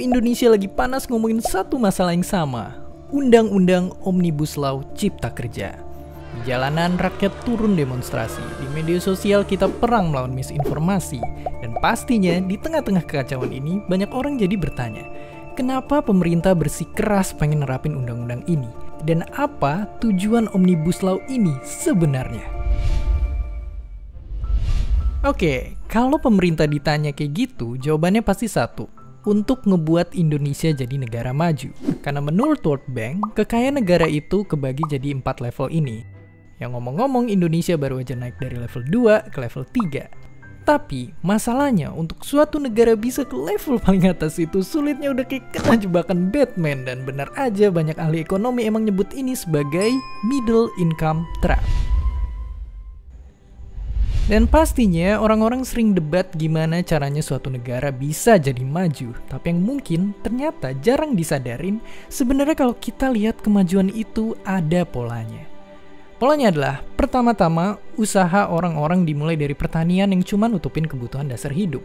Indonesia lagi panas ngomongin satu masalah yang sama, Undang-Undang Omnibus Law Cipta Kerja. Di jalanan rakyat turun demonstrasi, di media sosial kita perang melawan misinformasi, dan pastinya di tengah-tengah kekacauan ini banyak orang jadi bertanya, kenapa pemerintah bersikeras pengen nerapin undang-undang ini? Dan apa tujuan Omnibus Law ini sebenarnya? Oke, kalau pemerintah ditanya kayak gitu, jawabannya pasti satu. Untuk ngebuat Indonesia jadi negara maju. Karena menurut World Bank, kekayaan negara itu kebagi jadi 4 level ini. Yang ngomong-ngomong, Indonesia baru aja naik dari level 2 ke level 3. Tapi, masalahnya untuk suatu negara bisa ke level paling atas itu sulitnya udah kayak kena jebakan Batman. Dan benar aja banyak ahli ekonomi emang nyebut ini sebagai middle income trap. Dan pastinya orang-orang sering debat gimana caranya suatu negara bisa jadi maju. Tapi yang mungkin ternyata jarang disadarin sebenarnya kalau kita lihat kemajuan itu ada polanya. Polanya adalah pertama-tama usaha orang-orang dimulai dari pertanian yang cuma nutupin kebutuhan dasar hidup.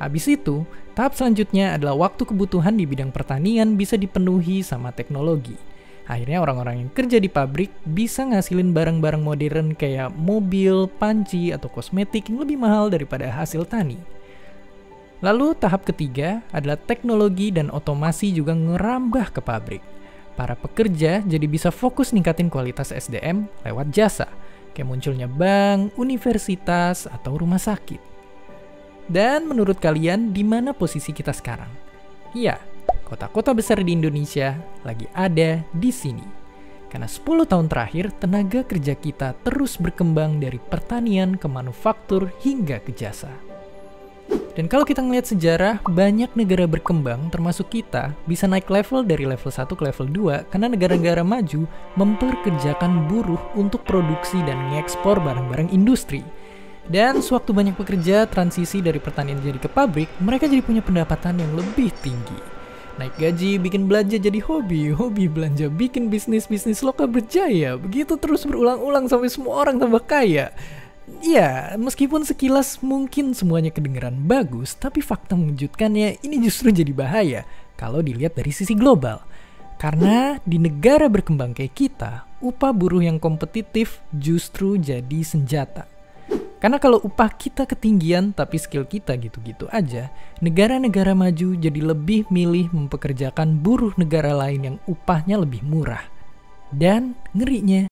Habis itu, tahap selanjutnya adalah waktu kebutuhan di bidang pertanian bisa dipenuhi sama teknologi. Akhirnya orang-orang yang kerja di pabrik bisa ngasilin barang-barang modern kayak mobil, panci, atau kosmetik yang lebih mahal daripada hasil tani. Lalu tahap ketiga adalah teknologi dan otomasi juga ngerambah ke pabrik. Para pekerja jadi bisa fokus ningkatin kualitas SDM lewat jasa, kayak munculnya bank, universitas, atau rumah sakit. Dan menurut kalian, di mana posisi kita sekarang? Iya, kota-kota besar di Indonesia lagi ada di sini. Karena 10 tahun terakhir, tenaga kerja kita terus berkembang dari pertanian ke manufaktur hingga ke jasa. Dan kalau kita ngeliat sejarah, banyak negara berkembang termasuk kita bisa naik level dari level 1 ke level 2 karena negara-negara maju memperkerjakan buruh untuk produksi dan ngekspor barang-barang industri. Dan sewaktu banyak pekerja transisi dari pertanian jadi ke pabrik, mereka jadi punya pendapatan yang lebih tinggi. Naik gaji, bikin belanja jadi hobi, hobi belanja bikin bisnis lokal berjaya. Begitu terus berulang-ulang sampai semua orang tambah kaya. Ya, meskipun sekilas mungkin semuanya kedengeran bagus, tapi fakta mengejutkannya ini justru jadi bahaya kalau dilihat dari sisi global. Karena di negara berkembang kayak kita, upah buruh yang kompetitif justru jadi senjata. Karena kalau upah kita ketinggian tapi skill kita gitu-gitu aja, negara-negara maju jadi lebih milih mempekerjakan buruh negara lain yang upahnya lebih murah. Dan ngerinya,